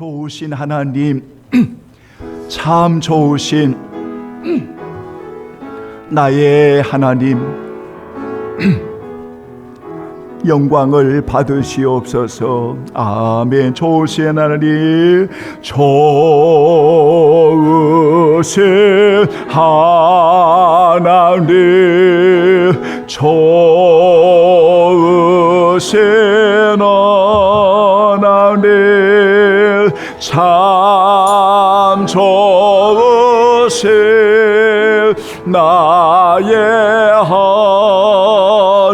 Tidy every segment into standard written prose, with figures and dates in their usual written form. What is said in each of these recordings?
좋으신 하나님, 참 좋으신 나의 하나님, 영광을 받으시옵소서. 아멘. 좋으신 하나님, 좋으신 하나님, 좋으신 하나님, 참 좋으신 나의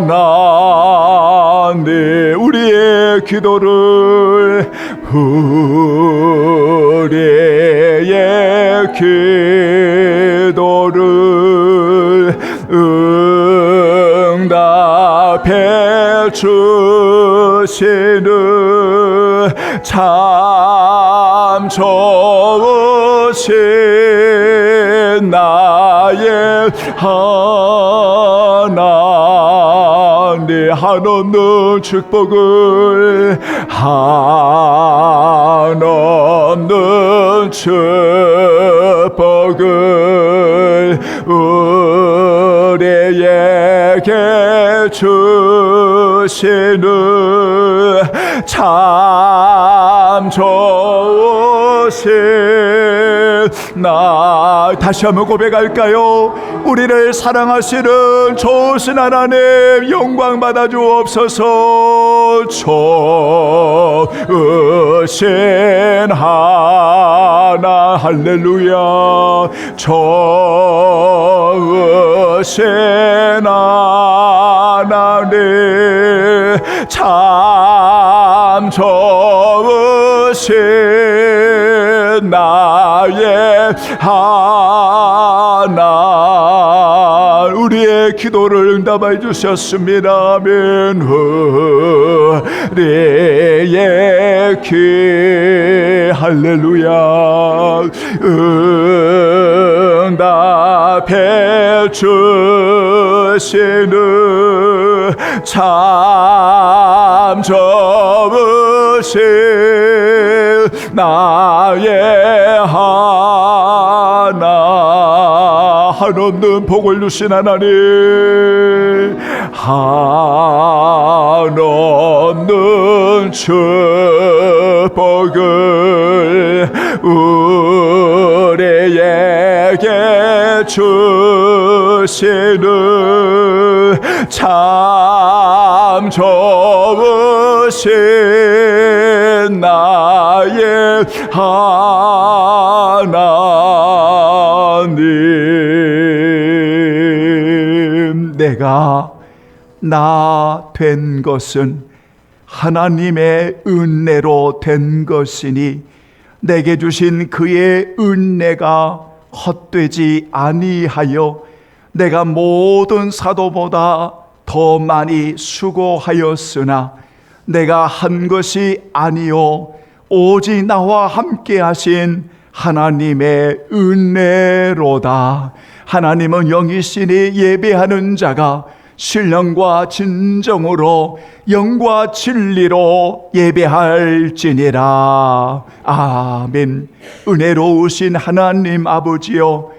하나님, 우리의 기도를 응답해 주시는 참 좋으신 나의 하나님, 한없는 축복을, 한없는 축복을 우리에게 주시는 참 좋으신 나. 다시 한번 고백할까요? 우리를 사랑하시는 좋으신 하나님, 영광 받아 주옵소서. 좋으신 하나, 할렐루야. 좋으신 하나님, 참 좋으신 나의 하나, 우리의 기도를 응답해 주셨습니다. 아멘. 우리의 기, 할렐루야. 응답해 주시는 참 좋으신 나의 하나, 한없는 복을 주신 하나님, 한없는 축복을 우리에게 주시는 참 좋으신 나의 하나님. 내가 나 된 것은 하나님의 은혜로 된 것이니 내게 주신 그의 은혜가 헛되지 아니하여 내가 모든 사도보다 더 많이 수고하였으나 내가 한 것이 아니요 오직 나와 함께 하신 하나님의 은혜로다. 하나님은 영이시니 예배하는 자가 신령과 진정으로 영과 진리로 예배할지니라. 아멘. 은혜로우신 하나님 아버지여,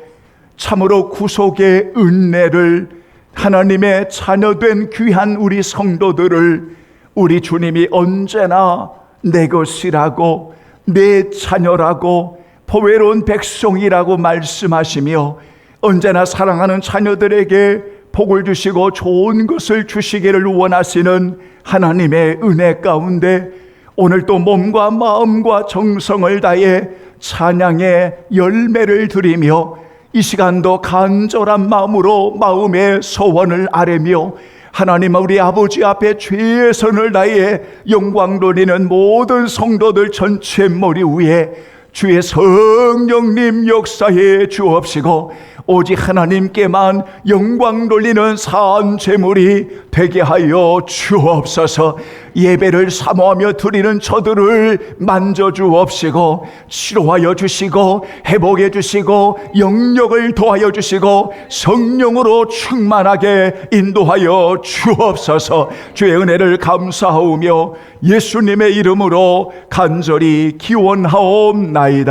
참으로 구속의 은혜를, 하나님의 자녀된 귀한 우리 성도들을 우리 주님이 언제나 내 것이라고, 내 자녀라고, 보배로운 백성이라고 말씀하시며 언제나 사랑하는 자녀들에게 복을 주시고 좋은 것을 주시기를 원하시는 하나님의 은혜 가운데 오늘 또 몸과 마음과 정성을 다해 찬양의 열매를 드리며 이 시간도 간절한 마음으로 마음의 소원을 아뢰며 하나님 우리 아버지 앞에 최선을 다해 영광 돌리는 모든 성도들 전체 머리 위에 주의 성령님 역사해 주옵시고 오직 하나님께만 영광 돌리는 산 제물이 되게 하여 주옵소서. 예배를 사모하며 드리는 저들을 만져주옵시고 치료하여 주시고 회복해 주시고 영력을 더하여 주시고 성령으로 충만하게 인도하여 주옵소서. 주의 은혜를 감사하오며 예수님의 이름으로 간절히 기원하옵나이다.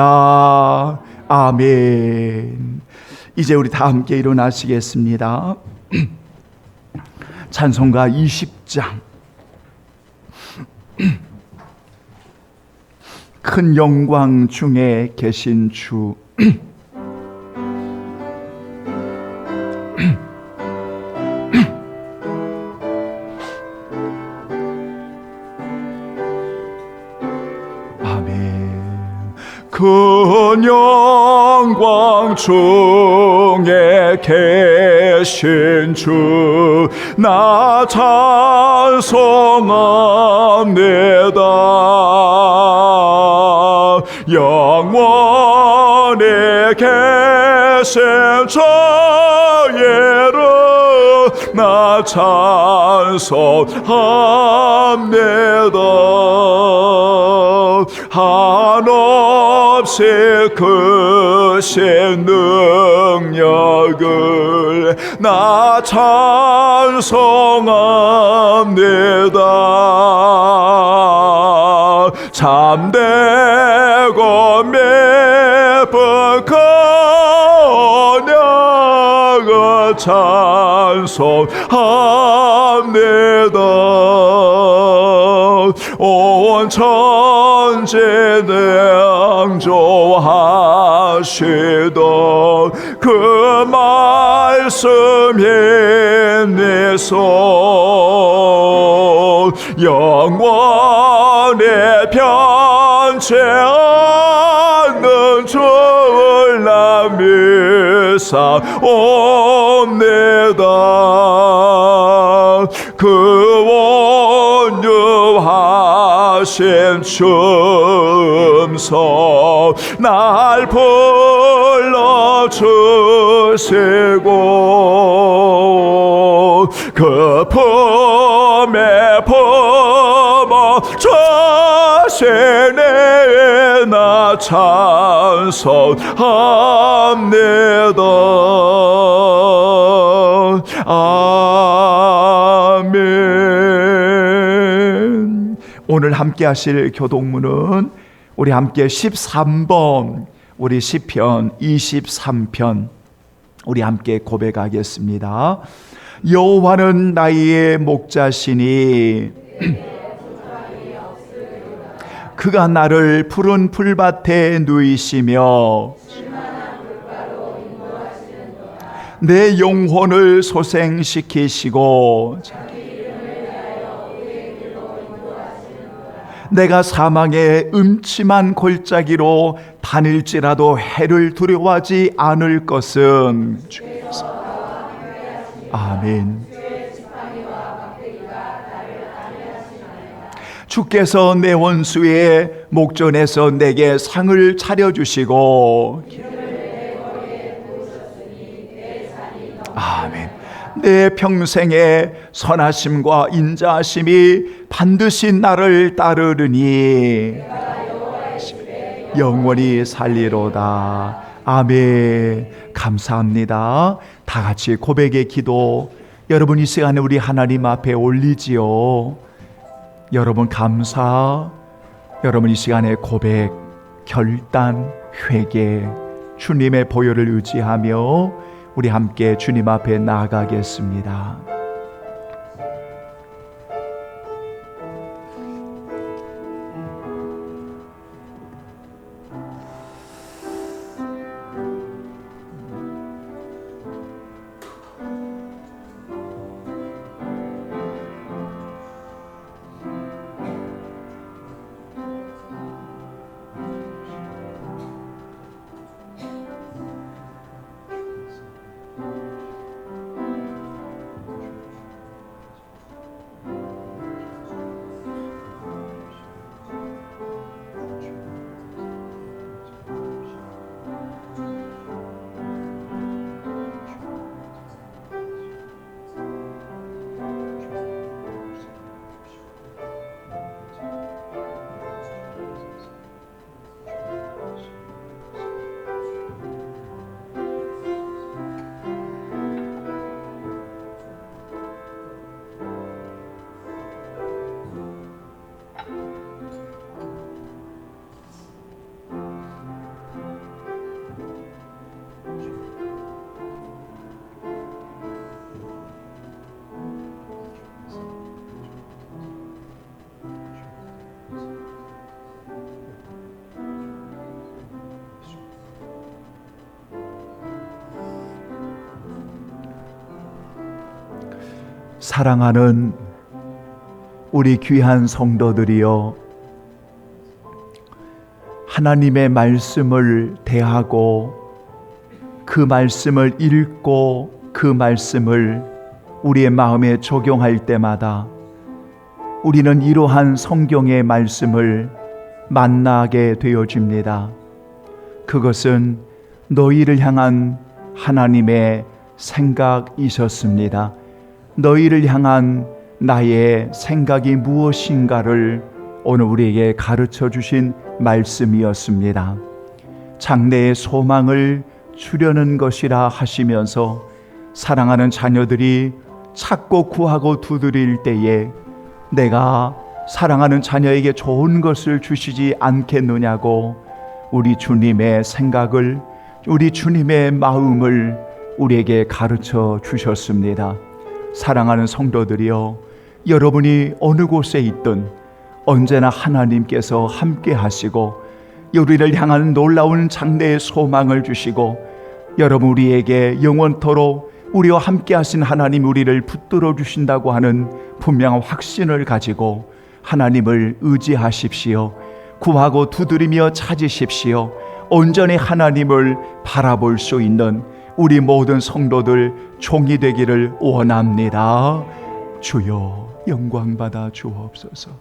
아멘. 이제 우리 다 함께 일어나시겠습니다. 찬송가 20장. 큰 영광 중에 계신 주. 큰 영광 중에 계신 주 나 찬송합니다. 영원히 계신 저의 나 찬송합니다. 한없이 크신 능력을 나 찬송합니다. 참되고 매번 언약을 찬송합니다. 온 천지 낭조하시던 그 말씀 힘내소 영원히 변치 않는 주를 나 믿사옵니다. 그 온유하신 춤성 날 불러주시고 그 품에 품어 자신의 나 찬송합니다. 아멘. 오늘 함께 하실 교독문은 우리 함께 13번 우리 시편 23편 우리 함께 고백하겠습니다. 여호와는 나의 목자시니 그가 나를 푸른 풀밭에 누이시며 내 영혼을 소생시키시고 내가 사망의 음침한 골짜기로 다닐지라도 해를 두려워하지 않을 것은 아멘. 주께서 내 원수의 목전에서 내게 상을 차려주시고 아멘. 내 평생의 선하심과 인자하심이 반드시 나를 따르리니 영원히 살리로다. 아멘. 감사합니다. 다 같이 고백의 기도 여러분 이 시간에 우리 하나님 앞에 올리지요. 여러분 감사, 여러분 이 시간에 고백, 결단, 회개, 주님의 보혈을 의지하며 우리 함께 주님 앞에 나아가겠습니다. 사랑하는 우리 귀한 성도들이여, 하나님의 말씀을 대하고 그 말씀을 읽고 그 말씀을 우리의 마음에 적용할 때마다 우리는 이러한 성경의 말씀을 만나게 되어집니다. 그것은 너희를 향한 하나님의 생각이셨습니다. 너희를 향한 나의 생각이 무엇인가를 오늘 우리에게 가르쳐 주신 말씀이었습니다. 장래의 소망을 주려는 것이라 하시면서 사랑하는 자녀들이 찾고 구하고 두드릴 때에 내가 사랑하는 자녀에게 좋은 것을 주시지 않겠느냐고 우리 주님의 생각을, 우리 주님의 마음을 우리에게 가르쳐 주셨습니다. 사랑하는 성도들이여, 여러분이 어느 곳에 있든 언제나 하나님께서 함께 하시고 우리를 향하는 놀라운 장래의 소망을 주시고, 여러분 우리에게 영원토록 우리와 함께 하신 하나님 우리를 붙들어 주신다고 하는 분명한 확신을 가지고 하나님을 의지하십시오. 구하고 두드리며 찾으십시오. 온전히 하나님을 바라볼 수 있는 우리 모든 성도들 종이 되기를 원합니다. 주여 영광 받아 주옵소서.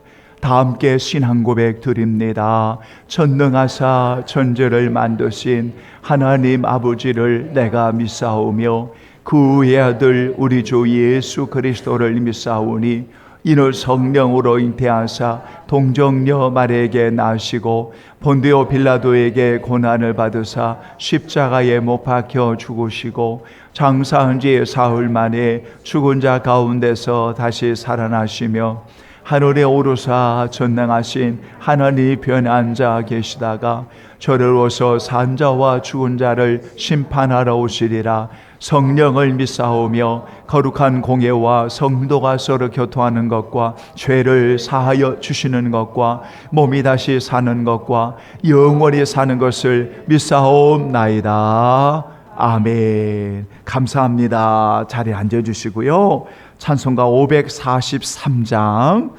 다 함께 신앙 고백 드립니다. 전능하사 천지를 만드신 하나님 아버지를 내가 믿사오며 그의 아들 우리 주 예수 그리스도를 믿사오니 이는 성령으로 잉태하사 동정녀 마리아에게 나시고 본디오 빌라도에게 고난을 받으사 십자가에 못 박혀 죽으시고 장사한 지 사흘 만에 죽은 자 가운데서 다시 살아나시며 하늘에 오르사 전능하신 하나님 편에 앉아 계시다가 저를 오서 산 자와 죽은 자를 심판하러 오시리라. 성령을 믿사오며 거룩한 공예와 성도가 서로 교통하는 것과 죄를 사하여 주시는 것과 몸이 다시 사는 것과 영원히 사는 것을 믿사옵나이다. 아멘. 감사합니다. 자리에 앉아주시고요. 찬송가 543장,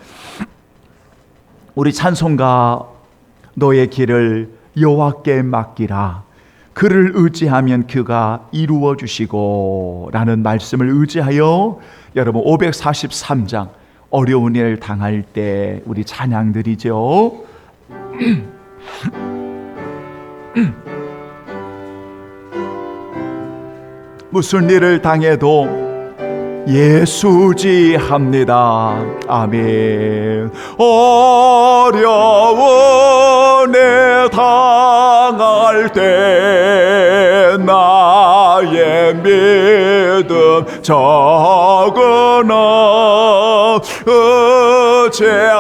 우리 찬송가 너의 길을 여호와께 맡기라. 그를 의지하면 그가 이루어 주시고 라는 말씀을 의지하여 여러분 543장 어려운 일을 당할 때 우리 찬양드리죠. 무슨 일을 당해도 예수지합니다. 아멘. 어려운 일 당할 때 나의 믿음 적으나 의지하는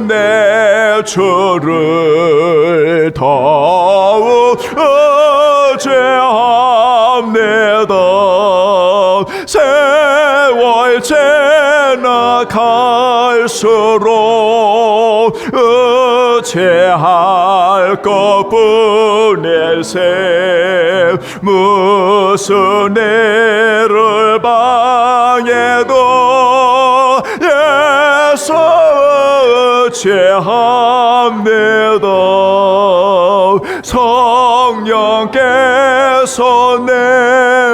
내 주를 더욱 의지합니다. 세월 지나갈수록 의지할 것뿐일세. 무슨 일을 당해도 예수 의지합니다. 성령께서 내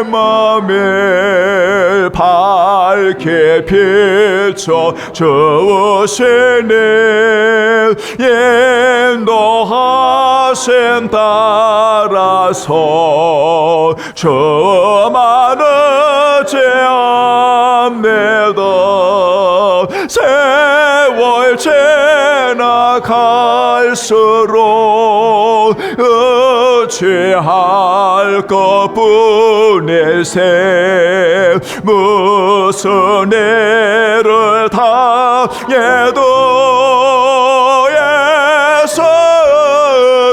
맘에 밝게 비춰 주시니 인도하심 따라서 저만 의지합니다. 세월 지나갈수록 의지할 것뿐일세. 무슨 일을 당해도 예수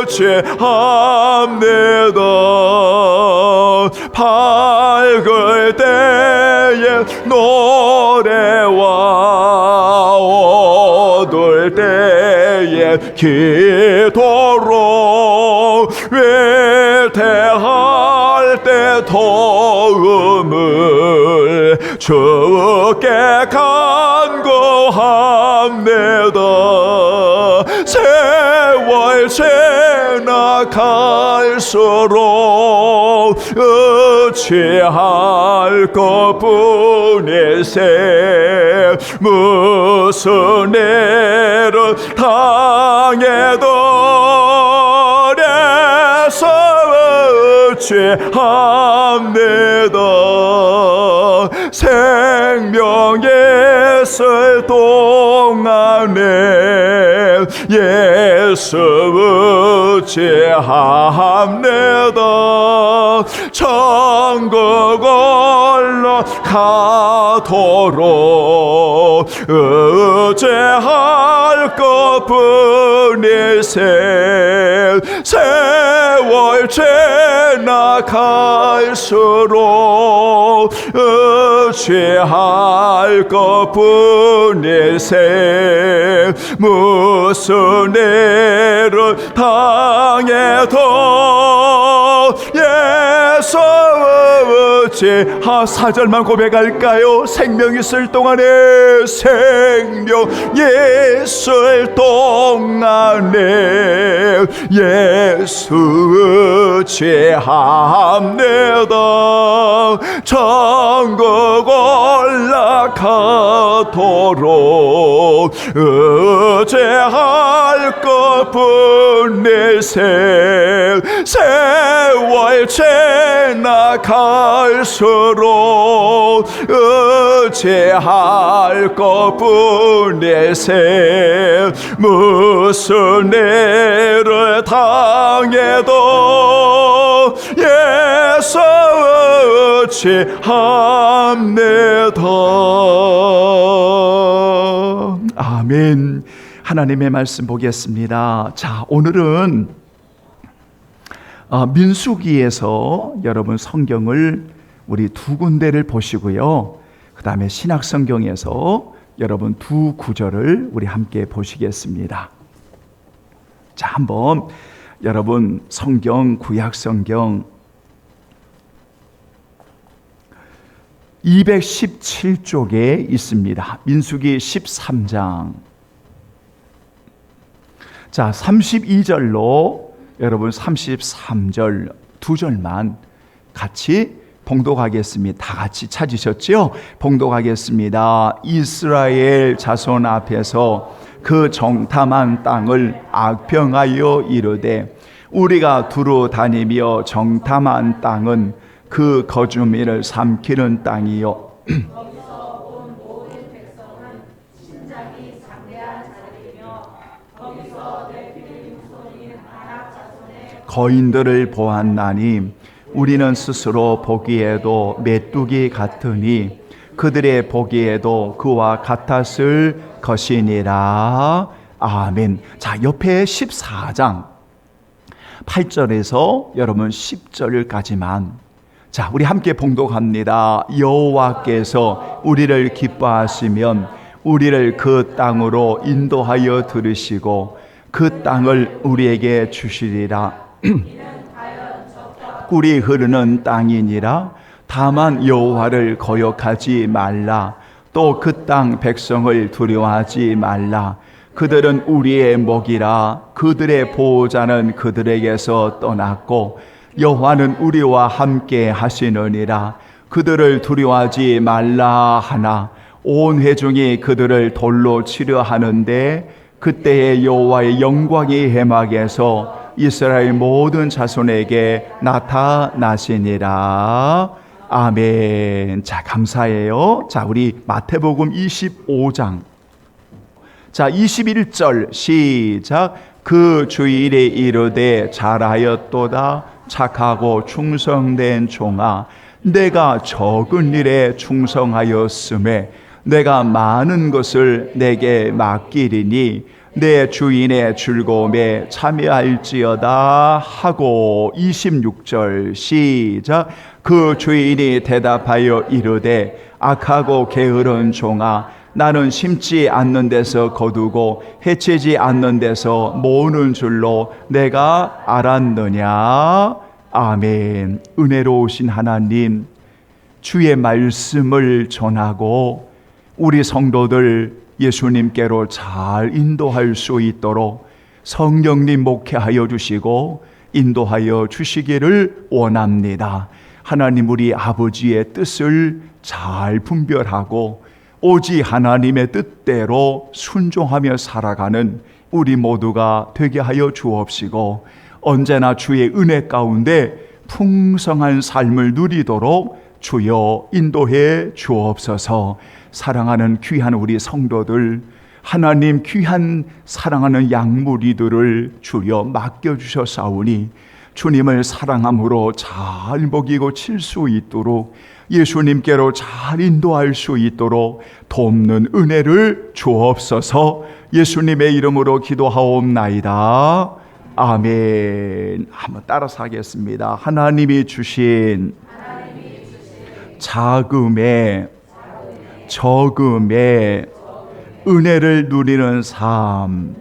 의지합니다. 밝을 때에 노래와 어두울 때에 기도로 위태할 때 도움을 주께 간구합니다. 세월 지나갈수록 어찌할 것뿐일세. 무슨 일을 당해도 내서 어찌합니다. 생명 있을 동안에 예수 어찌합니다. 천국 올라가도록 어찌할 것뿐일세. 세월 지나갈수록 어찌할 것뿐일세. 무슨 일을 당해도 예수 어찌하. 4절만 고백할까요? 생명 있을 동안에, 생명 있을 동안에 예수 어찌합니다. 천국 올라가도록 어찌할 것뿐일세. 세월 지나갈수록 어찌할 것뿐일세. 무슨 일을 당해도 예수 어찌합니다. 아멘. 하나님의 말씀 보겠습니다. 자, 오늘은 민수기에서 여러분 성경을 우리 두 군데를 보시고요. 그 다음에 신약성경에서 여러분 두 구절을 우리 함께 보시겠습니다. 자, 한번 여러분 성경, 구약성경 217쪽에 있습니다. 민수기 13장. 자, 32절로 여러분 33절 두 절만 같이 봉독하겠습니다. 다 같이 찾으셨죠? 봉독하겠습니다. 이스라엘 자손 앞에서 그 정탐한 땅을 악평하여 이르되 우리가 두루 다니며 정탐한 땅은 그 거주민을 삼키는 땅이요 거인들을 보았나니 우리는 스스로 보기에도 메뚜기 같으니 그들의 보기에도 그와 같았을 것이니라. 아멘. 자, 옆에 14장 8절에서 여러분 10절까지만 자, 우리 함께 봉독합니다. 여호와께서 우리를 기뻐하시면 우리를 그 땅으로 인도하여 들으시고 그 땅을 우리에게 주시리라. 꿀이 흐르는 땅이니라. 다만 여호와를 거역하지 말라. 또 그 땅 백성을 두려워하지 말라. 그들은 우리의 목이라. 그들의 보호자는 그들에게서 떠났고 여호와는 우리와 함께 하시느니라. 그들을 두려워하지 말라 하나 온 회중이 그들을 돌로 치려 하는데 그때에 여호와의 영광이 해막에서 이스라엘 모든 자손에게 나타나시니라. 아멘. 자, 감사해요. 자, 우리 마태복음 25장. 자, 21절 시작. 그 주일에 이르되 잘하였도다 착하고 충성된 종아, 내가 적은 일에 충성하였음에 내가 많은 것을 내게 맡기리니 내 주인의 즐거움에 참여할지어다 하고. 26절 시작. 그 주인이 대답하여 이르되 악하고 게으른 종아, 나는 심지 않는 데서 거두고 해치지 않는 데서 모으는 줄로 내가 알았느냐. 아멘. 은혜로우신 하나님, 주의 말씀을 전하고 우리 성도들 예수님께로 잘 인도할 수 있도록 성령님 목회하여 주시고 인도하여 주시기를 원합니다. 하나님 우리 아버지의 뜻을 잘 분별하고 오직 하나님의 뜻대로 순종하며 살아가는 우리 모두가 되게 하여 주옵시고 언제나 주의 은혜 가운데 풍성한 삶을 누리도록 주여 인도해 주옵소서. 사랑하는 귀한 우리 성도들, 하나님 귀한 사랑하는 양무리들을 주여 맡겨주셨사오니 주님을 사랑함으로 잘 먹이고 칠 수 있도록 예수님께로 잘 인도할 수 있도록 돕는 은혜를 주옵소서. 예수님의 이름으로 기도하옵나이다. 아멘. 한번 따라서 하겠습니다. 하나님이 주신 자금에 적음에 은혜를 누리는 삶,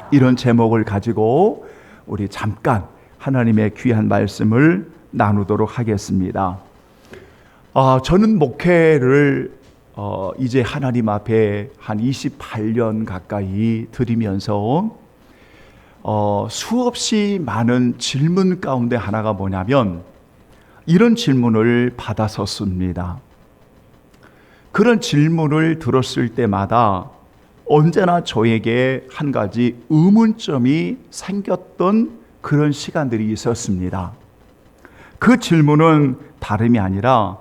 이런 제목을 가지고 우리 잠깐 하나님의 귀한 말씀을 나누도록 하겠습니다. 저는 목회를 이제 하나님 앞에 한 28년 가까이 드리면서 수없이 많은 질문 가운데 하나가 뭐냐면 이런 질문을 받았었습니다. 그런 질문을 들었을 때마다 언제나 저에게 한 가지 의문점이 생겼던 그런 시간들이 있었습니다. 그 질문은 다름이 아니라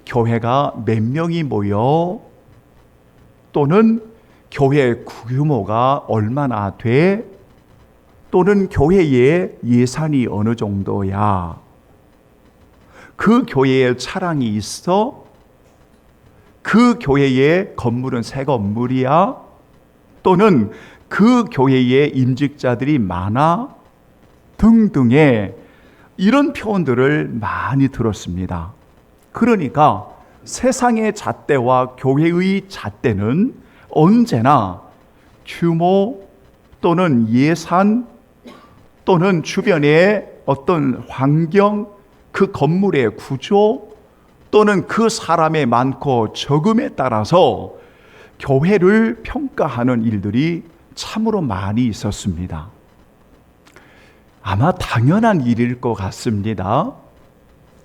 교회가 몇 명이 모여, 또는 교회 규모가 얼마나 돼, 또는 교회의 예산이 어느 정도야, 그 교회에 차량이 있어, 그 교회의 건물은 새 건물이야, 또는 그 교회에 임직자들이 많아, 등등의 이런 표현들을 많이 들었습니다. 그러니까 세상의 잣대와 교회의 잣대는 언제나 규모 또는 예산 또는 주변의 어떤 환경, 그 건물의 구조 또는 그 사람의 많고 적음에 따라서 교회를 평가하는 일들이 참으로 많이 있었습니다. 아마 당연한 일일 것 같습니다.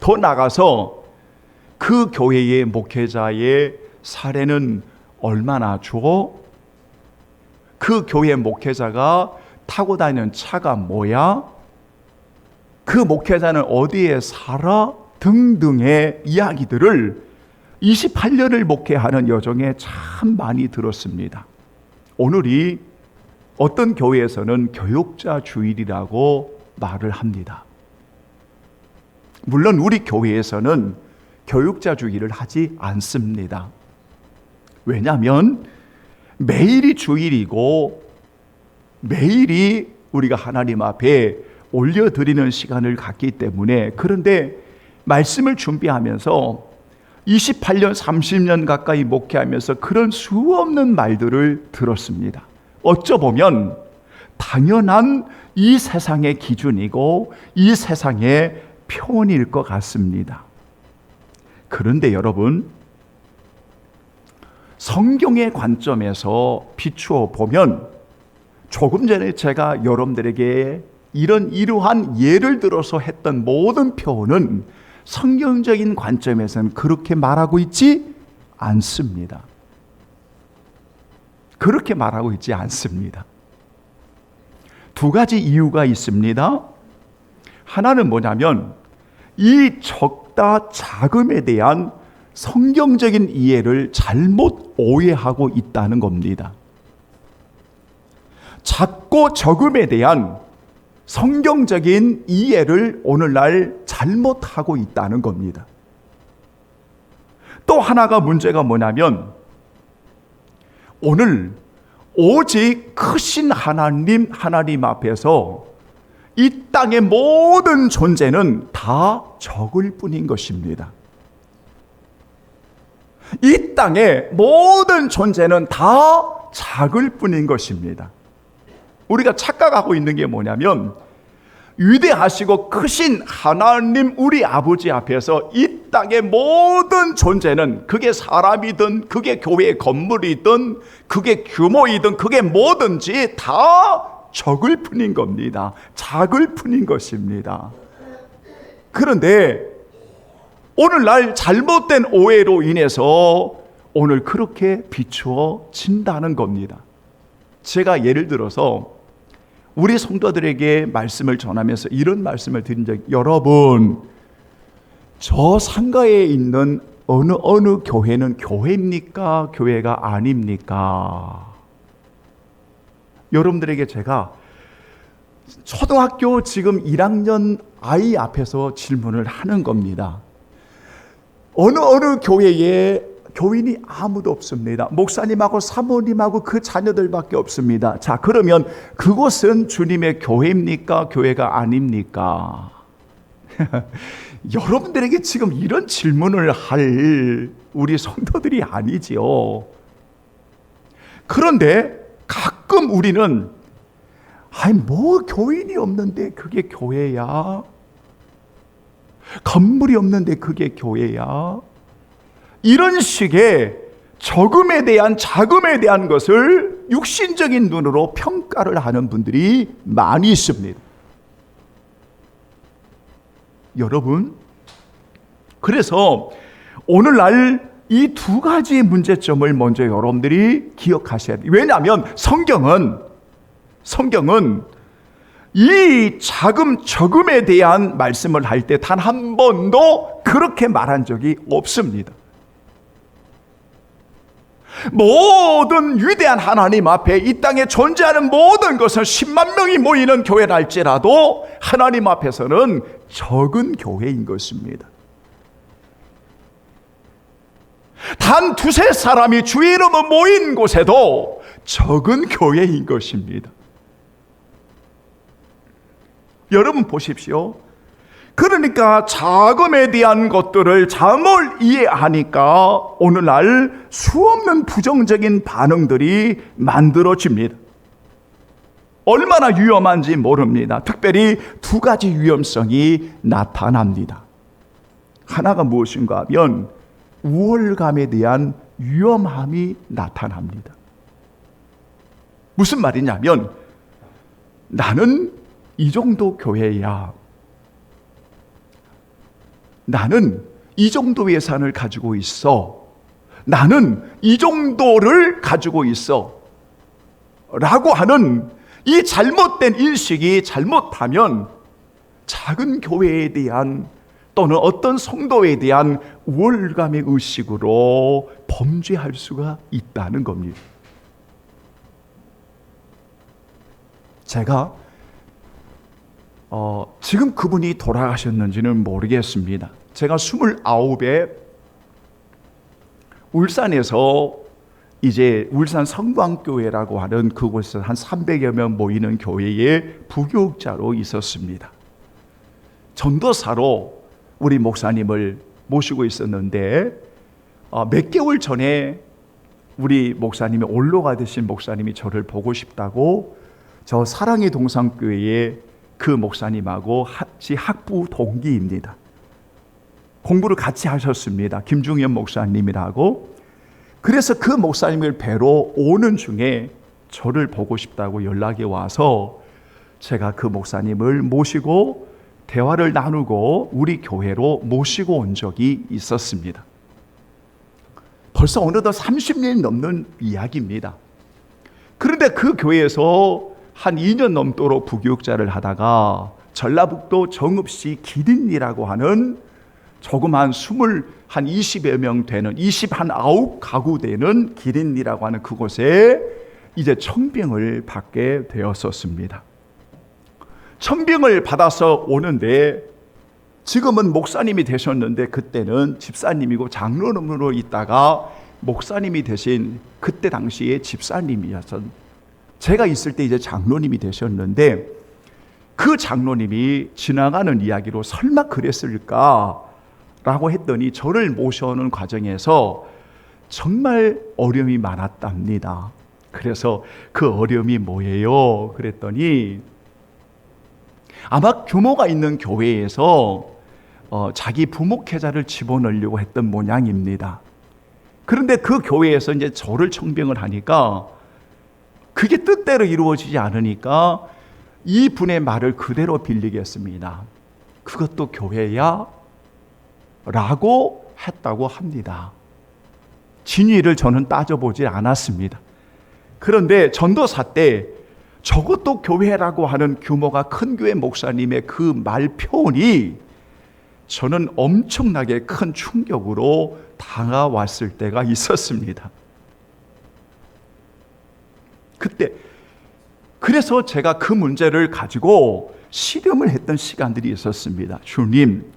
더 나아가서 그 교회의 목회자의 사례는 얼마나 좋아? 그 교회 목회자가 타고 다니는 차가 뭐야? 그 목회자는 어디에 살아? 등등의 이야기들을 28년을 목회하는 여정에 참 많이 들었습니다. 오늘이 어떤 교회에서는 교육자 주일이라고 말을 합니다. 물론 우리 교회에서는 교육자 주일을 하지 않습니다. 왜냐하면 매일이 주일이고 매일이 우리가 하나님 앞에 올려드리는 시간을 갖기 때문에. 그런데 말씀을 준비하면서 28년, 30년 가까이 목회하면서 그런 수없는 말들을 들었습니다. 어쩌보면 당연한 이 세상의 기준이고 이 세상의 표현일 것 같습니다. 그런데 여러분, 성경의 관점에서 비추어 보면 조금 전에 제가 여러분들에게 이러한 예를 들어서 했던 모든 표현은 성경적인 관점에서는 그렇게 말하고 있지 않습니다. 그렇게 말하고 있지 않습니다. 두 가지 이유가 있습니다. 하나는 뭐냐면 이 적다 자금에 대한 성경적인 이해를 잘못 오해하고 있다는 겁니다. 작고 적음에 대한 성경적인 이해를 오늘날 잘못하고 있다는 겁니다. 또 하나가 문제가 뭐냐면 오늘 오직 크신 하나님 앞에서 이 땅의 모든 존재는 다 적을 뿐인 것입니다. 이 땅의 모든 존재는 다 작을 뿐인 것입니다. 우리가 착각하고 있는 게 뭐냐면 위대하시고 크신 하나님 우리 아버지 앞에서 이 땅의 모든 존재는, 그게 사람이든 그게 교회의 건물이든 그게 규모이든 그게 뭐든지 다 적을 뿐인 겁니다. 작을 뿐인 것입니다. 그런데 오늘날 잘못된 오해로 인해서 오늘 그렇게 비추어진다는 겁니다. 제가 예를 들어서 우리 성도들에게 말씀을 전하면서 이런 말씀을 드린 적이, 여러분, 저 상가에 있는 어느 교회는 교회입니까? 교회가 아닙니까? 여러분들에게 제가 초등학교 지금 1학년 아이 앞에서 질문을 하는 겁니다. 어느 교회에 교인이 아무도 없습니다. 목사님하고 사모님하고 그 자녀들밖에 없습니다. 자, 그러면 그곳은 주님의 교회입니까? 교회가 아닙니까? 여러분들에게 지금 이런 질문을 할 우리 성도들이 아니지요. 그런데 가끔 우리는 뭐 교인이 없는데 그게 교회야? 건물이 없는데 그게 교회야? 이런 식의 적음에 대한, 자금에 대한 것을 육신적인 눈으로 평가를 하는 분들이 많이 있습니다. 여러분, 그래서 오늘날 이 두 가지 문제점을 먼저 여러분들이 기억하셔야 돼요. 왜냐하면 성경은 이 자금, 적음에 대한 말씀을 할 때 단 한 번도 그렇게 말한 적이 없습니다. 모든 위대한 하나님 앞에 이 땅에 존재하는 모든 것은 10만 명이 모이는 교회랄지라도 하나님 앞에서는 적은 교회인 것입니다. 단 두세 사람이 주의 이름으로 모인 곳에도 적은 교회인 것입니다. 여러분 보십시오. 그러니까 자금에 대한 것들을 잘못 이해하니까 오늘날 수없는 부정적인 반응들이 만들어집니다. 얼마나 위험한지 모릅니다. 특별히 두 가지 위험성이 나타납니다. 하나가 무엇인가 하면 우월감에 대한 위험함이 나타납니다. 무슨 말이냐면, 나는 이 정도 교회야, 나는 이 정도 예산을 가지고 있어, 나는 이 정도를 가지고 있어 라고 하는 이 잘못된 인식이 잘못하면 작은 교회에 대한 또는 어떤 성도에 대한 우월감의 의식으로 범죄할 수가 있다는 겁니다. 제가 지금 그분이 돌아가셨는지는 모르겠습니다. 제가 29에 울산에서 이제 울산 성광교회라고 하는 그곳에서 한 300여 명 모이는 교회의 부교육자로 있었습니다. 전도사로 우리 목사님을 모시고 있었는데 몇 개월 전에 우리 목사님이 올로가 되신 목사님이 저를 보고 싶다고 저 사랑의 동산교회에 그 목사님하고 같이 학부 동기입니다. 공부를 같이 하셨습니다. 김중현 목사님이라고. 그래서 그 목사님을 뵈러 오는 중에 저를 보고 싶다고 연락이 와서 제가 그 목사님을 모시고 대화를 나누고 우리 교회로 모시고 온 적이 있었습니다. 벌써 어느덧 30년이 넘는 이야기입니다. 그런데 그 교회에서 한 2년 넘도록 부교육자를 하다가 전라북도 정읍시 기린리라고 하는 조그만 20여 명 되는 29 가구 되는 기린리라고 하는 그곳에 이제 청빙을 받게 되었었습니다. 청빙을 받아서 오는데 지금은 목사님이 되셨는데 그때는 집사님이고 장로님으로 있다가 목사님이 되신 그때 당시에 집사님이었던, 제가 있을 때 이제 장로님이 되셨는데 그 장로님이 지나가는 이야기로 설마 그랬을까? 라고 했더니 저를 모셔오는 과정에서 정말 어려움이 많았답니다. 그래서 그 어려움이 뭐예요? 그랬더니 아마 규모가 있는 교회에서 자기 부목회자를 집어넣으려고 했던 모양입니다. 그런데 그 교회에서 이제 저를 청빙을 하니까 그게 뜻대로 이루어지지 않으니까 이 분의 말을 그대로 빌리겠습니다. 그것도 교회야? 라고 했다고 합니다. 진위를 저는 따져보지 않았습니다. 그런데 전도사 때 저것도 교회라고 하는 규모가 큰 교회 목사님의 그 말 표현이 저는 엄청나게 큰 충격으로 다가왔을 때가 있었습니다. 그래서 제가 그 문제를 가지고 씨름을 했던 시간들이 있었습니다. 주님,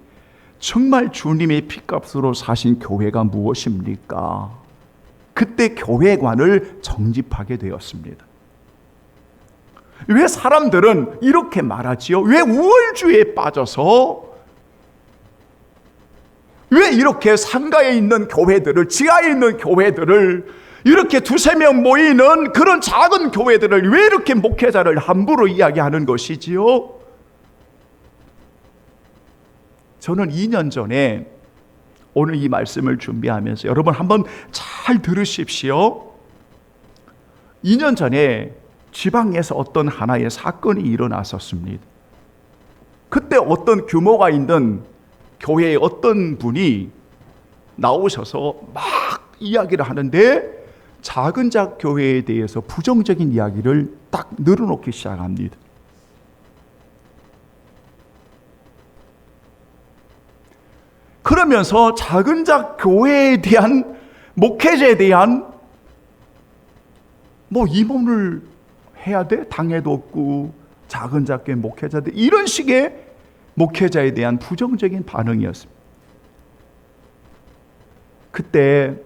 정말 주님의 피값으로 사신 교회가 무엇입니까? 그때 교회관을 정립하게 되었습니다. 왜 사람들은 이렇게 말하지요? 왜 우월주의에 빠져서 왜 이렇게 상가에 있는 교회들을, 지하에 있는 교회들을, 이렇게 두세 명 모이는 그런 작은 교회들을 왜 이렇게 목회자를 함부로 이야기하는 것이지요? 저는 2년 전에 오늘 이 말씀을 준비하면서 여러분 한번 잘 들으십시오. 2년 전에 지방에서 어떤 하나의 사건이 일어났었습니다. 그때 어떤 규모가 있는 교회의 어떤 분이 나오셔서 막 이야기를 하는데 작은 작 교회에 대해서 부정적인 이야기를 딱 늘어놓기 시작합니다. 그러면서 작은 작 교회에 대한 목회자에 대한 임원을 해야 돼? 당회도 없고 작은 작 교회 목회자들 이런 식의 목회자에 대한 부정적인 반응이었습니다. 그때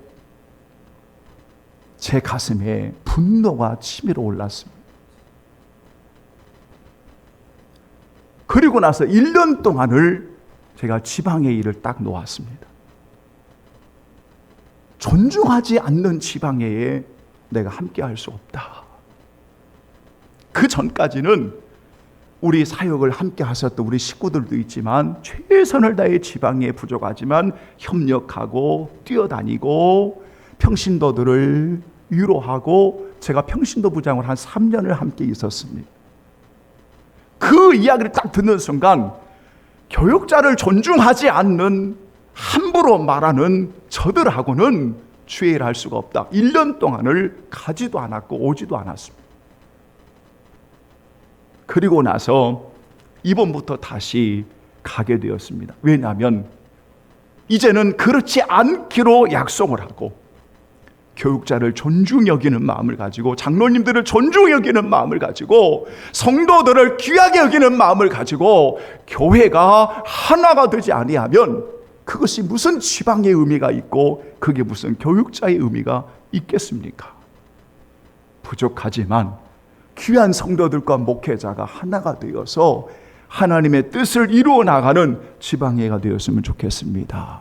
제 가슴에 분노가 치밀어 올랐습니다. 그리고 나서 1년 동안을 제가 지방의 일을 딱 놓았습니다. 존중하지 않는 지방회에 내가 함께 할 수 없다. 그 전까지는 우리 사역을 함께 하셨던 우리 식구들도 있지만 최선을 다해 지방에 부족하지만 협력하고 뛰어다니고 평신도들을 위로하고 제가 평신도 부장을 한 3년을 함께 있었습니다. 그 이야기를 딱 듣는 순간 교육자를 존중하지 않는 함부로 말하는 저들하고는 주의를 할 수가 없다. 1년 동안을 가지도 않았고 오지도 않았습니다. 그리고 나서 이번부터 다시 가게 되었습니다. 왜냐하면 이제는 그렇지 않기로 약속을 하고 교육자를 존중 여기는 마음을 가지고 장로님들을 존중 여기는 마음을 가지고 성도들을 귀하게 여기는 마음을 가지고 교회가 하나가 되지 아니하면 그것이 무슨 지방의 의미가 있고 그게 무슨 교육자의 의미가 있겠습니까? 부족하지만 귀한 성도들과 목회자가 하나가 되어서 하나님의 뜻을 이루어 나가는 지방회가 되었으면 좋겠습니다.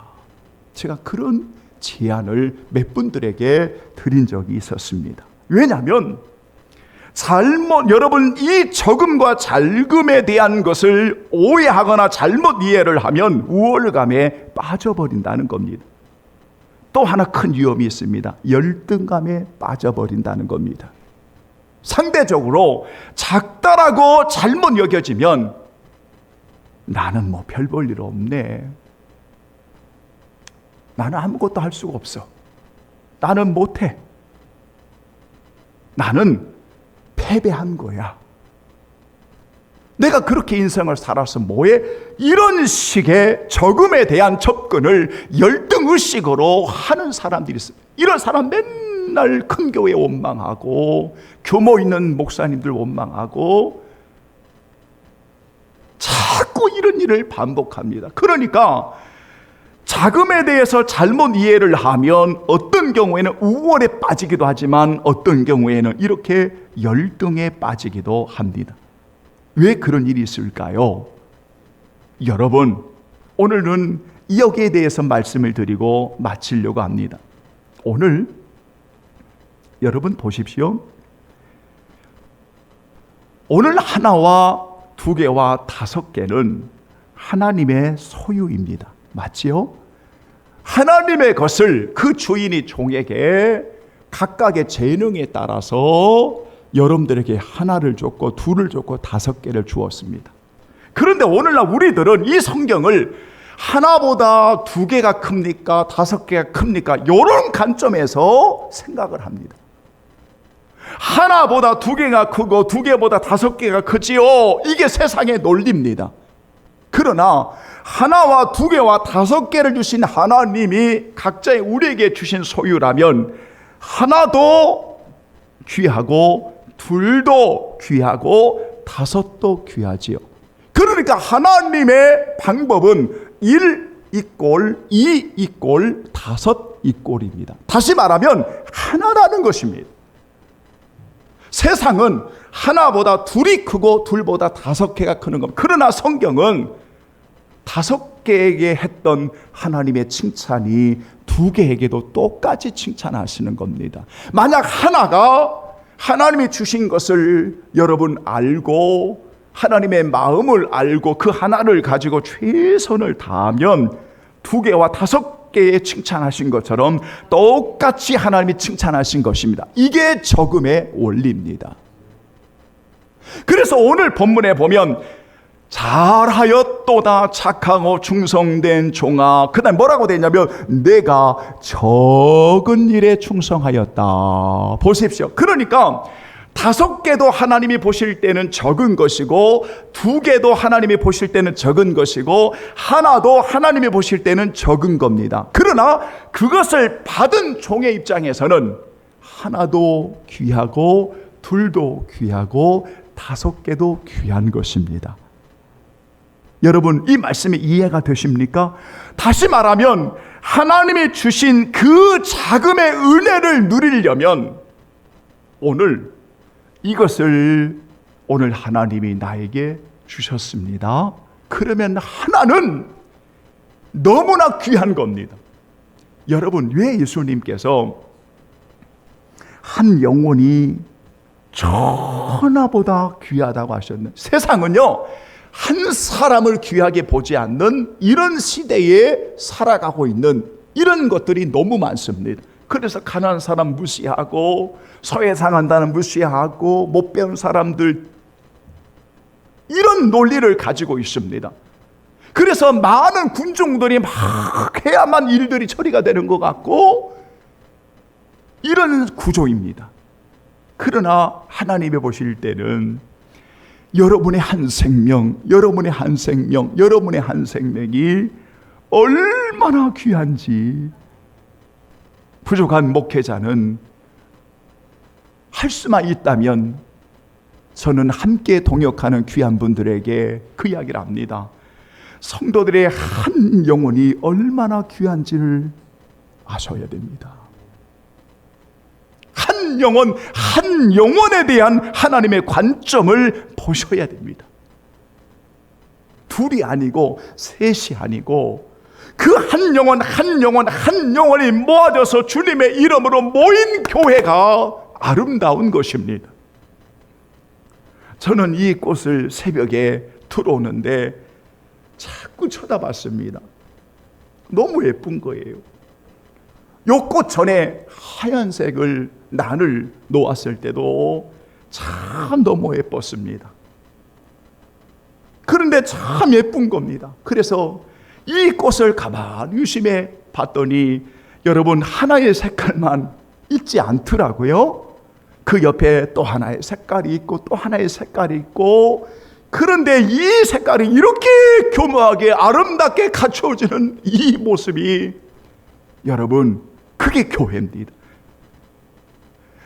제가 그런 제안을 몇 분들에게 드린 적이 있었습니다. 왜냐하면 여러분 이 적음과 잘금에 대한 것을 오해하거나 잘못 이해를 하면 우월감에 빠져버린다는 겁니다. 또 하나 큰 위험이 있습니다. 열등감에 빠져버린다는 겁니다. 상대적으로 작다라고 잘못 여겨지면 나는 별 볼 일 없네. 나는 아무것도 할 수가 없어. 나는 못해. 나는 패배한 거야. 내가 그렇게 인생을 살아서 뭐해? 이런 식의 적음에 대한 접근을 열등의식으로 하는 사람들이 있어요. 이런 사람 맨날 큰 교회 원망하고 규모 있는 목사님들 원망하고 자꾸 이런 일을 반복합니다. 그러니까 자금에 대해서 잘못 이해를 하면 어떤 경우에는 우월에 빠지기도 하지만 어떤 경우에는 이렇게 열등에 빠지기도 합니다. 왜 그런 일이 있을까요? 여러분, 오늘은 여기에 대해서 말씀을 드리고 마치려고 합니다. 오늘 여러분 보십시오. 오늘 하나와 2개와 5개는 하나님의 소유입니다. 맞지요? 하나님의 것을 그 주인이 종에게 각각의 재능에 따라서 여러분들에게 하나를 줬고 2를 줬고 5개를 주었습니다. 그런데 오늘날 우리들은 이 성경을 하나보다 2개가 큽니까? 5개가 큽니까? 이런 관점에서 생각을 합니다. 하나보다 2개가 크고 2개보다 5개가 크지요. 이게 세상의 논리입니다. 그러나 하나와 2개와 5개를 주신 하나님이 각자의 우리에게 주신 소유라면 하나도 귀하고 2도 귀하고 5도 귀하지요. 그러니까 하나님의 방법은 1 이꼴 2 이꼴 5 이꼴입니다. 다시 말하면 하나라는 것입니다. 세상은 하나보다 2이 크고 2보다 5개가 크는 겁니다. 그러나 성경은 5개에게 했던 하나님의 칭찬이 2개에게도 똑같이 칭찬하시는 겁니다. 만약 하나가 하나님이 주신 것을 여러분 알고 하나님의 마음을 알고 그 하나를 가지고 최선을 다하면 2개와 5개의 칭찬하신 것처럼 똑같이 하나님이 칭찬하신 것입니다. 이게 적음의 원리입니다. 그래서 오늘 본문에 보면 잘하였도다 착하고 충성된 종아, 그 다음에 뭐라고 되어 있냐면 내가 적은 일에 충성하였다. 보십시오. 그러니까 5개도 하나님이 보실 때는 적은 것이고 2개도 하나님이 보실 때는 적은 것이고 하나도 하나님이 보실 때는 적은 겁니다. 그러나 그것을 받은 종의 입장에서는 하나도 귀하고 2도 귀하고 5개도 귀한 것입니다. 여러분, 이 말씀이 이해가 되십니까? 다시 말하면 하나님이 주신 그 자금의 은혜를 누리려면 오늘 이것을 오늘 하나님이 나에게 주셨습니다. 그러면 하나는 너무나 귀한 겁니다. 여러분, 왜 예수님께서 한 영혼이 천하보다 귀하다고 하셨나요? 세상은요, 한 사람을 귀하게 보지 않는 이런 시대에 살아가고 있는 이런 것들이 너무 많습니다. 그래서 가난한 사람 무시하고 소외당한다는 무시하고 못 배운 사람들, 이런 논리를 가지고 있습니다. 그래서 많은 군중들이 막 해야만 일들이 처리가 되는 것 같고 이런 구조입니다. 그러나 하나님이 보실 때는 여러분의 한 생명, 여러분의 한 생명, 여러분의 한 생명이 얼마나 귀한지 부족한 목회자는 할 수만 있다면 저는 함께 동역하는 귀한 분들에게 그 이야기를 합니다. 성도들의 한 영혼이 얼마나 귀한지를 아셔야 됩니다. 한 영혼, 한 영혼에 대한 하나님의 관점을 보셔야 됩니다. 2이 아니고 3이 아니고 그 한 영혼, 한 영혼, 한 영혼이 모아져서 주님의 이름으로 모인 교회가 아름다운 것입니다. 저는 이 꽃을 새벽에 들어오는데 자꾸 쳐다봤습니다. 너무 예쁜 거예요. 요 꽃 전에 하얀색을 난을 놓았을 때도 참 너무 예뻤습니다. 그런데 참 예쁜 겁니다. 그래서 이 꽃을 가만히 유심해 봤더니 여러분, 하나의 색깔만 있지 않더라고요. 그 옆에 또 하나의 색깔이 있고 또 하나의 색깔이 있고, 그런데 이 색깔이 이렇게 교묘하게 아름답게 갖춰지는 이 모습이 여러분, 그게 교회입니다.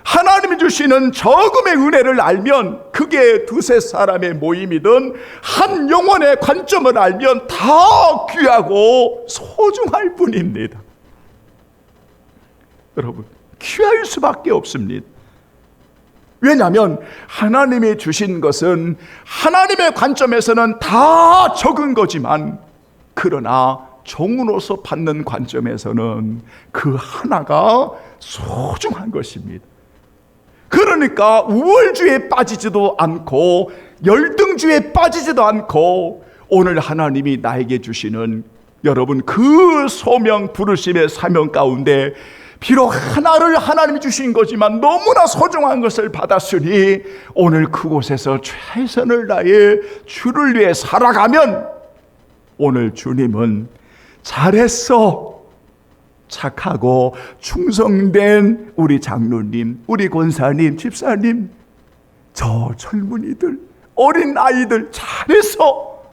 하나님이 주시는 저금의 은혜를 알면 그게 2-3 사람의 모임이든 한 영혼의 관점을 알면 다 귀하고 소중할 뿐입니다. 여러분, 귀할 수밖에 없습니다. 왜냐하면 하나님이 주신 것은 하나님의 관점에서는 다 적은 거지만, 그러나 종으로서 받는 관점에서는 그 하나가 소중한 것입니다. 그러니까 우월주의에 빠지지도 않고 열등주의에 빠지지도 않고 오늘 하나님이 나에게 주시는 여러분 그 소명 부르심의 사명 가운데 비록 하나를 하나님이 주신 거지만 너무나 소중한 것을 받았으니 오늘 그곳에서 최선을 다해 주를 위해 살아가면 오늘 주님은 잘했어, 착하고 충성된 우리 장로님, 우리 권사님, 집사님, 저 젊은이들, 어린 아이들 잘했어,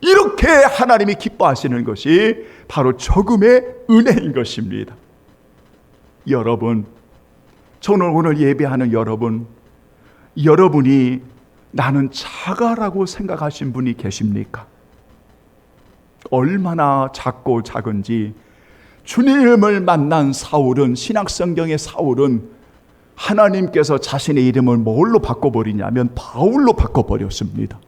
이렇게 하나님이 기뻐하시는 것이 바로 적음의 은혜인 것입니다. 여러분, 저는 오늘 예배하는 여러분이 나는 작아라고 생각하신 분이 계십니까? 얼마나 작고 작은지 주님을 만난 사울은, 신약성경의 사울은 하나님께서 자신의 이름을 뭘로 바꿔버리냐면 바울로 바꿔버렸습니다.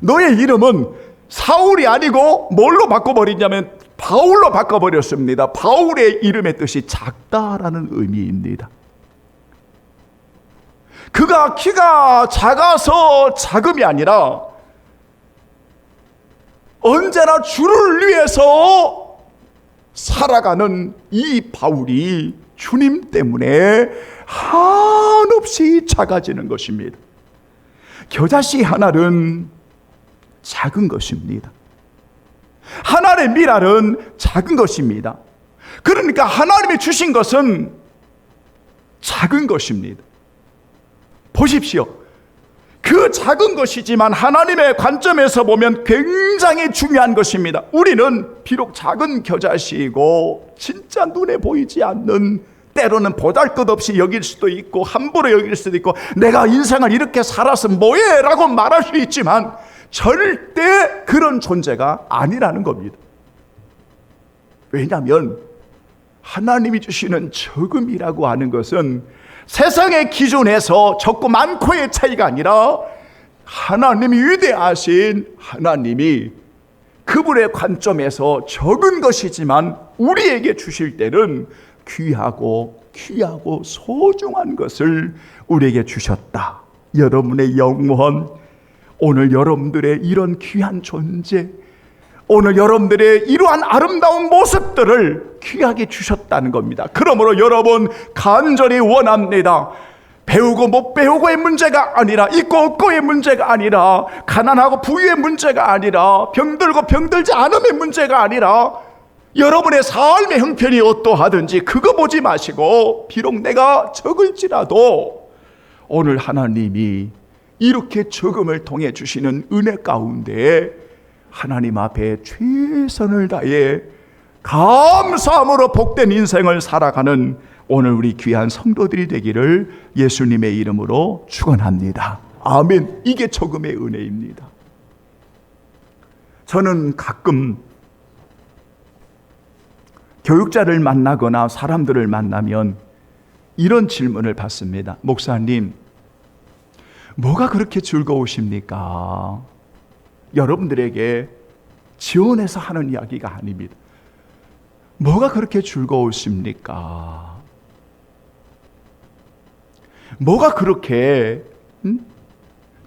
너의 이름은 사울이 아니고 뭘로 바꿔버리냐면 바울로 바꿔버렸습니다. 바울의 이름의 뜻이 작다라는 의미입니다. 그가 키가 작아서 작음이 아니라 언제나 주를 위해서 살아가는 이 바울이 주님 때문에 한없이 작아지는 것입니다. 겨자씨 하나는 작은 것입니다. 하나의 밀알은 작은 것입니다. 그러니까 하나님이 주신 것은 작은 것입니다. 보십시오. 그 작은 것이지만 하나님의 관점에서 보면 굉장히 중요한 것입니다. 우리는 비록 작은 겨자씨이고 진짜 눈에 보이지 않는, 때로는 보잘것없이 여길 수도 있고 함부로 여길 수도 있고 내가 인생을 이렇게 살아서 뭐해? 라고 말할 수 있지만 절대 그런 존재가 아니라는 겁니다. 왜냐하면 하나님이 주시는 적음이라고 하는 것은 세상의 기준에서 적고 많고의 차이가 아니라 하나님이 위대하신 하나님이 그분의 관점에서 적은 것이지만 우리에게 주실 때는 귀하고 소중한 것을 우리에게 주셨다. 여러분의 영혼, 오늘 여러분들의 이런 귀한 존재, 오늘 여러분들의 이러한 아름다운 모습들을 귀하게 주셨다는 겁니다. 그러므로 여러분 간절히 원합니다. 배우고 못 배우고의 문제가 아니라, 있고 없고의 문제가 아니라, 가난하고 부유의 문제가 아니라, 병들고 병들지 않음의 문제가 아니라, 여러분의 삶의 형편이 어떠하든지 그거 보지 마시고 비록 내가 적을지라도 오늘 하나님이 이렇게 적음을 통해 주시는 은혜 가운데 하나님 앞에 최선을 다해 감사함으로 복된 인생을 살아가는 오늘 우리 귀한 성도들이 되기를 예수님의 이름으로 축원합니다. 아멘. 이게 적음의 은혜입니다. 저는 가끔 교육자를 만나거나 사람들을 만나면 이런 질문을 받습니다. 목사님, 뭐가 그렇게 즐거우십니까? 여러분들에게 지원해서 하는 이야기가 아닙니다. 뭐가 그렇게 즐거우십니까? 뭐가 그렇게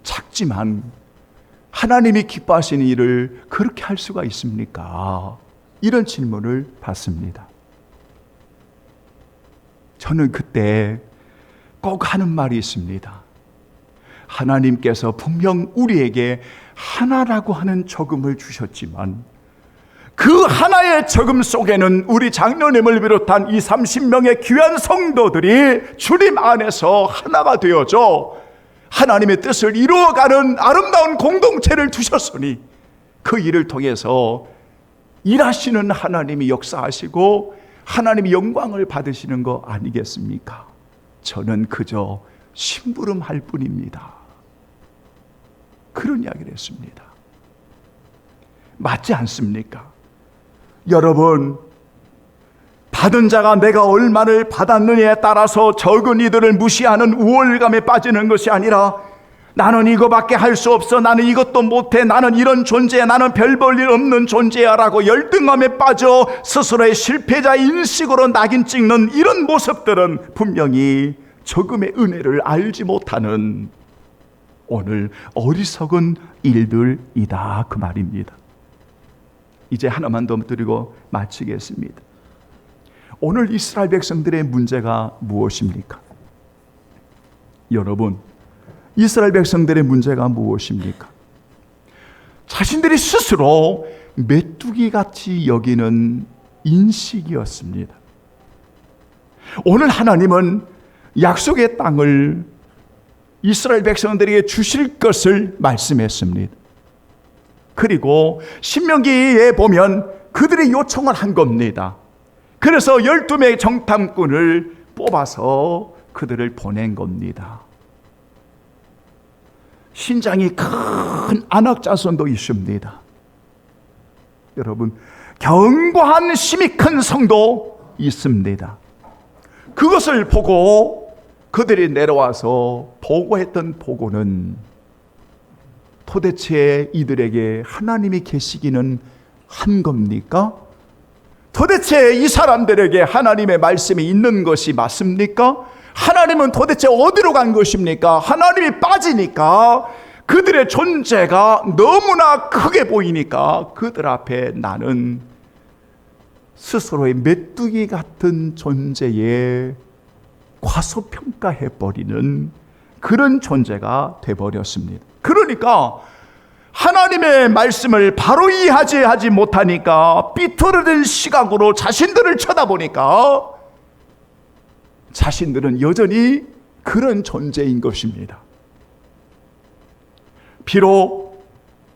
작지만 하나님이 기뻐하시는 일을 그렇게 할 수가 있습니까? 이런 질문을 받습니다. 저는 그때 꼭 하는 말이 있습니다. 하나님께서 분명 우리에게 하나라고 하는 적음을 주셨지만 그 하나의 적음 속에는 우리 장로님을 비롯한 이 30명의 귀한 성도들이 주님 안에서 하나가 되어져 하나님의 뜻을 이루어가는 아름다운 공동체를 두셨으니 그 일을 통해서 일하시는 하나님이 역사하시고 하나님이 영광을 받으시는 거 아니겠습니까? 저는 그저 심부름할 뿐입니다. 그런 이야기를 했습니다. 맞지 않습니까? 여러분, 받은 자가 내가 얼마를 받았느냐에 따라서 적은 이들을 무시하는 우월감에 빠지는 것이 아니라 나는 이거밖에 할 수 없어, 나는 이것도 못해, 나는 이런 존재야, 나는 별 볼 일 없는 존재야 라고 열등감에 빠져 스스로의 실패자 인식으로 낙인 찍는 이런 모습들은 분명히 적음의 은혜를 알지 못하는 오늘 어리석은 일들이다, 그 말입니다. 이제 하나만 더 드리고 마치겠습니다. 오늘 이스라엘 백성들의 문제가 무엇입니까? 여러분, 이스라엘 백성들의 문제가 무엇입니까? 자신들이 스스로 메뚜기같이 여기는 인식이었습니다. 오늘 하나님은 약속의 땅을 이스라엘 백성들에게 주실 것을 말씀했습니다. 그리고 신명기에 보면 그들이 요청을 한 겁니다. 그래서 12명의 정탐꾼을 뽑아서 그들을 보낸 겁니다. 신장이 큰 아낙 자손도 있습니다. 여러분, 견고한 힘이 큰 성도 있습니다. 그것을 보고 그들이 내려와서 보고했던 보고는 도대체 이들에게 하나님이 계시기는 한 겁니까? 도대체 이 사람들에게 하나님의 말씀이 있는 것이 맞습니까? 하나님은 도대체 어디로 간 것입니까? 하나님이 빠지니까 그들의 존재가 너무나 크게 보이니까 그들 앞에 나는 스스로의 메뚜기 같은 존재에 과소평가해버리는 그런 존재가 돼버렸습니다. 그러니까 하나님의 말씀을 바로 이해하지 못하니까 삐뚤어진 시각으로 자신들을 쳐다보니까 자신들은 여전히 그런 존재인 것입니다. 비록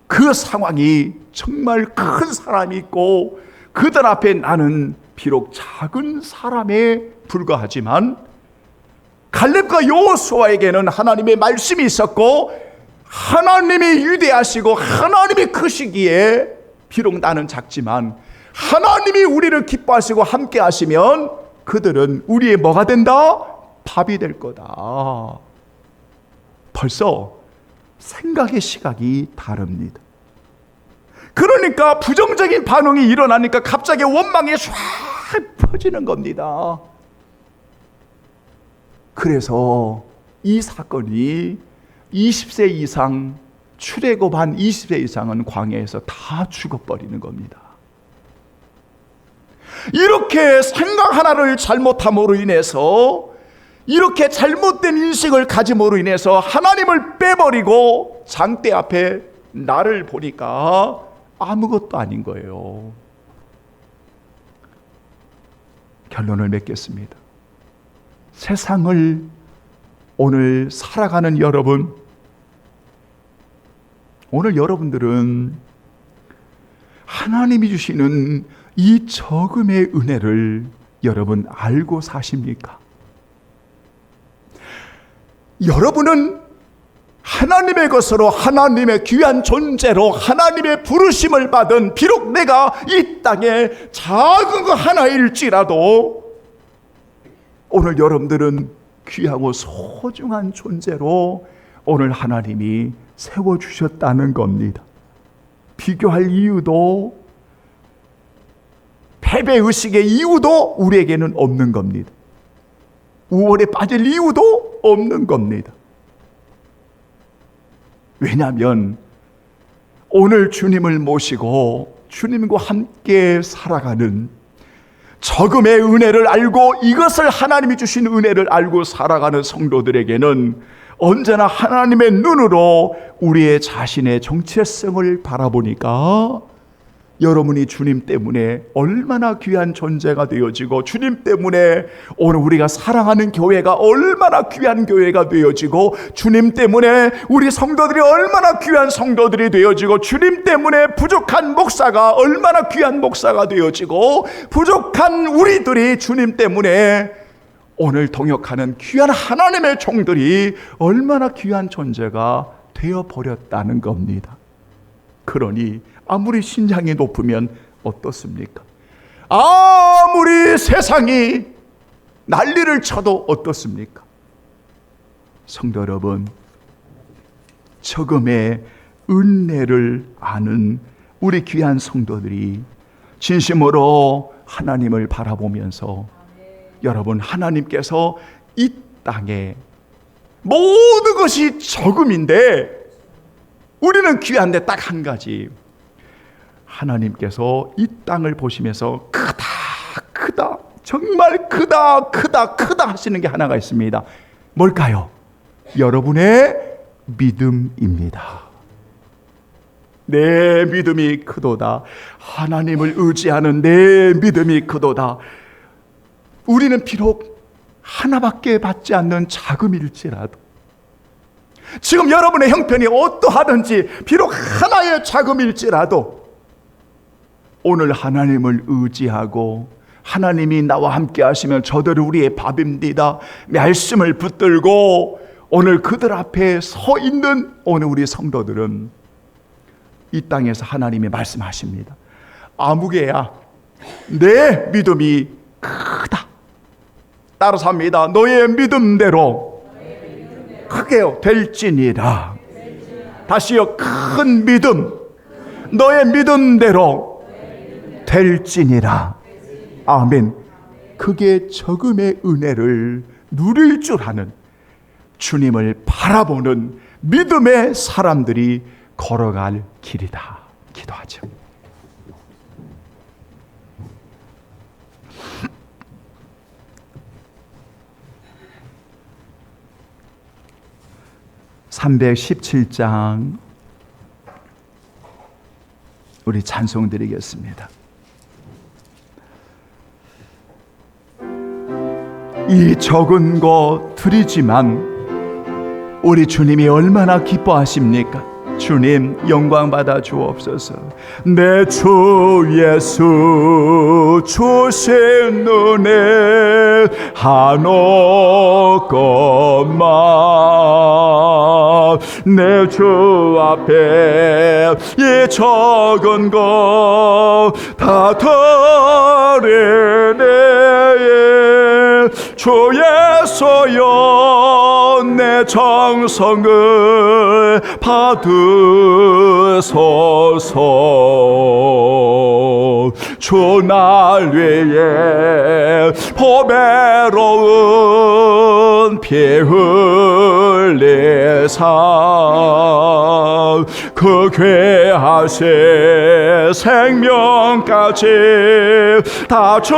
그 상황이 정말 큰 사람이 있고 그들 앞에 나는 비록 작은 사람에 불과하지만 갈렙과 여호수아에게는 하나님의 말씀이 있었고 하나님이 위대하시고 하나님이 크시기에 비록 나는 작지만 하나님이 우리를 기뻐하시고 함께 하시면 그들은 우리의 뭐가 된다? 밥이 될 거다. 벌써 생각의 시각이 다릅니다. 그러니까 부정적인 반응이 일어나니까 갑자기 원망이 쫙 퍼지는 겁니다. 그래서 이 사건이 20세 이상, 출애굽한 20세 이상은 광야에서 다 죽어버리는 겁니다. 이렇게 생각 하나를 잘못함으로 인해서, 이렇게 잘못된 인식을 가짐으로 인해서 하나님을 빼버리고 장대 앞에 나를 보니까 아무것도 아닌 거예요. 결론을 맺겠습니다. 세상을 오늘 살아가는 여러분, 오늘 여러분들은 하나님이 주시는 이 적음의 은혜를 여러분 알고 사십니까? 여러분은 하나님의 것으로, 하나님의 귀한 존재로, 하나님의 부르심을 받은, 비록 내가 이 땅에 작은 거 하나일지라도 오늘 여러분들은 귀하고 소중한 존재로 오늘 하나님이 세워주셨다는 겁니다. 비교할 이유도, 패배의식의 이유도 우리에게는 없는 겁니다. 우월에 빠질 이유도 없는 겁니다. 왜냐하면 오늘 주님을 모시고 주님과 함께 살아가는, 적음의 은혜를 알고 이것을 하나님이 주신 은혜를 알고 살아가는 성도들에게는 언제나 하나님의 눈으로 우리의 자신의 정체성을 바라보니까 여러분이 주님 때문에 얼마나 귀한 존재가 되어지고, 주님 때문에 오늘 우리가 사랑하는 교회가 얼마나 귀한 교회가 되어지고, 주님 때문에 우리 성도들이 얼마나 귀한 성도들이 되어지고, 주님 때문에 부족한 목사가 얼마나 귀한 목사가 되어지고, 부족한 우리들이 주님 때문에 오늘 동역하는 귀한 하나님의 종들이 얼마나 귀한 존재가 되어버렸다는 겁니다. 그러니 아무리 신장이 높으면 어떻습니까? 아무리 세상이 난리를 쳐도 어떻습니까? 성도 여러분, 적음의 은혜를 아는 우리 귀한 성도들이 진심으로 하나님을 바라보면서, 여러분, 하나님께서 이 땅에 모든 것이 적음인데 우리는 귀한데 딱 한 가지, 하나님께서 이 땅을 보시면서 크다 정말 크다 하시는 게 하나가 있습니다. 뭘까요? 여러분의 믿음입니다. 내 믿음이 크도다. 하나님을 의지하는 내 믿음이 크도다. 우리는 비록 하나밖에 받지 않는 자금일지라도, 지금 여러분의 형편이 어떠하든지 비록 하나의 자금일지라도 오늘 하나님을 의지하고 하나님이 나와 함께 하시면 저들은 우리의 밥입니다 말씀을 붙들고 오늘 그들 앞에 서 있는 오늘 우리 성도들은 이 땅에서 하나님이 말씀하십니다. 아무개야, 내 믿음이 크다. 따라서 합니다. 너의 믿음대로 크게 될지니라. 다시요, 큰 믿음, 너의 믿음대로 될지니라. 아멘. 그게 적음의 은혜를 누릴 줄 아는, 주님을 바라보는 믿음의 사람들이 걸어갈 길이다. 기도하죠. (317장) 우리 찬송 드리겠습니다. 이 적은 것들이지만 우리 주님이 얼마나 기뻐하십니까? 주님 영광 받아 주옵소서. 내 주 예수 주신 은혜 한없건만 내 주 앞에 이 적은 것 다 드리네. 주 예수여 내 정성을 받으소서. 주 날 위해 보배로운 피 흘리사 그 귀하신 생명까지 다 주시네.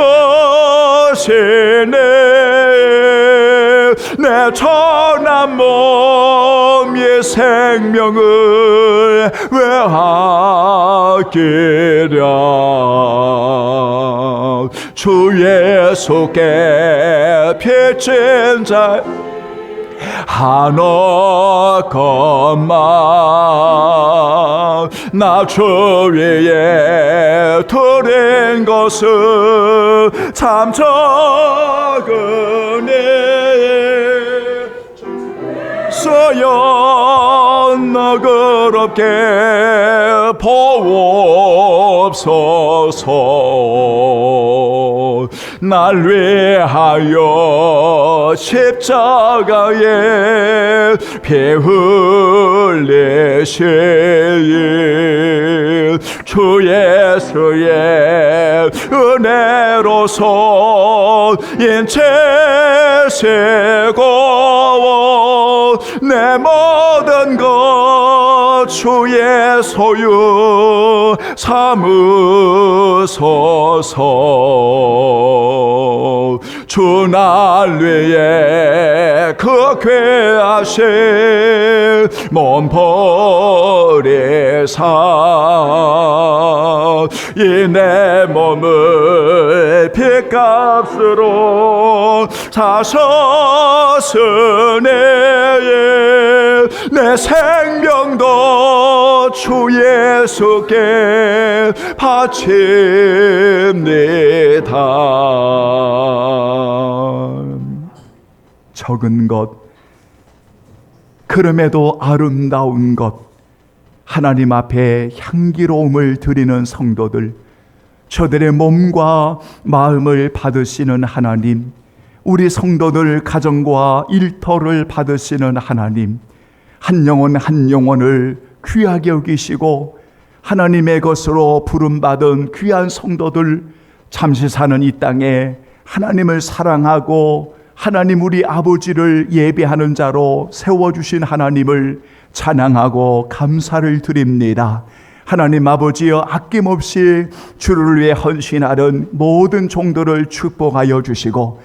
내 천한 몸의 생명을 왜 아끼랴. 주 예수께 피친 자 한없건만 나 주 위에 드린 것은 참 적으네. 주여 너그럽게 보옵소서. 날 위하여 십자가에 피 흘리신 주 예수의 은혜로서 인체 세고 내 모든 것 주의 소유 삼으소서. 주 날 위해 그 귀하신 몸 버리사 이 내 몸을 핏값으로 사셨으네. 내 생명도 주 예수께 바칩니다. 적은 것, 그럼에도 아름다운 것, 하나님 앞에 향기로움을 드리는 성도들, 저들의 몸과 마음을 받으시는 하나님, 우리 성도들 가정과 일터를 받으시는 하나님, 한 영혼 한 영혼을 귀하게 여기시고 하나님의 것으로 부름받은 귀한 성도들, 잠시 사는 이 땅에 하나님을 사랑하고 하나님 우리 아버지를 예배하는 자로 세워주신 하나님을 찬양하고 감사를 드립니다. 하나님 아버지여, 아낌없이 주를 위해 헌신하는 모든 종들을 축복하여 주시고,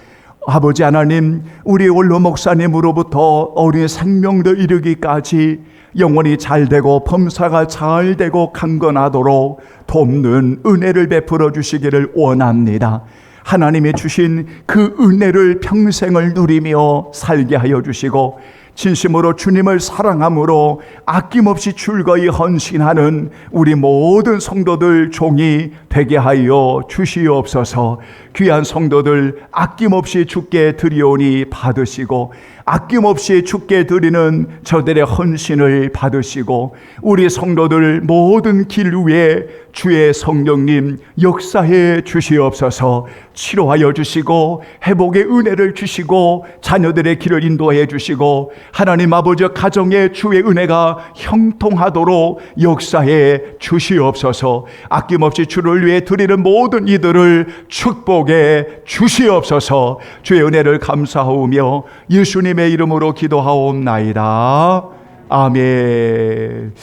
아버지 하나님, 우리 원로 목사님으로부터 어린 생명도 이르기까지 영혼이 잘되고 범사가 잘되고 강건하도록 돕는 은혜를 베풀어 주시기를 원합니다. 하나님이 주신 그 은혜를 평생을 누리며 살게 하여 주시고, 진심으로 주님을 사랑함으로 아낌없이 즐거이 헌신하는 우리 모든 성도들 종이 되게 하여 주시옵소서. 귀한 성도들 아낌없이 주께 드리오니 받으시고, 아낌없이 주께 드리는 저들의 헌신을 받으시고, 우리 성도들 모든 길 위에 주의 성령님 역사해 주시옵소서. 치료하여 주시고 회복의 은혜를 주시고 자녀들의 길을 인도해 주시고, 하나님 아버지 가정에 주의 은혜가 형통하도록 역사해 주시옵소서. 아낌없이 주를 위해 드리는 모든 이들을 축복해 주시옵소서. 주의 은혜를 감사하오며 예수님의 이름으로 기도하옵나이다. 아멘.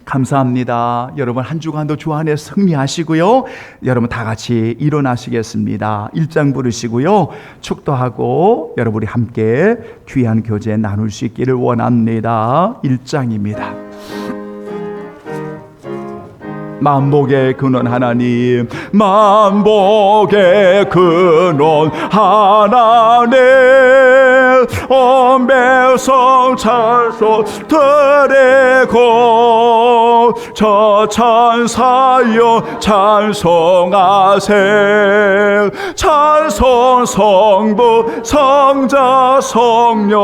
감사합니다. 여러분 한 주간도 주 안에 승리하시고요. 여러분 다 같이 일어나시겠습니다. 1장 부르시고요. 축도하고 여러분이 함께 귀한 교제 나눌 수 있기를 원합니다. 1장입니다. 만복의 근원 하나님, 만복의 근원 하나님, 온 백성 찬송 드리고 저 천사여 찬송하세. 찬송 성부 성자 성령.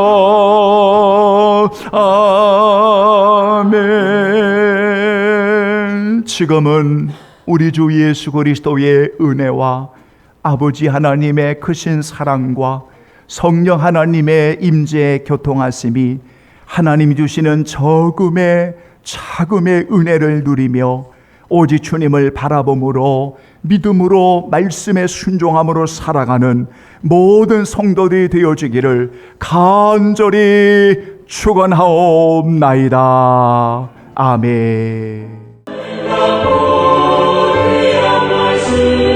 아멘. 지금은 우리 주 예수 그리스도의 은혜와 아버지 하나님의 크신 사랑과 성령 하나님의 임재 교통하심이 하나님이 주시는 적음의 차금의 은혜를 누리며 오직 주님을 바라봄으로 믿음으로 말씀에 순종함으로 살아가는 모든 성도들이 되어지기를 간절히 축원하옵나이다. 아멘. 우리의 말씀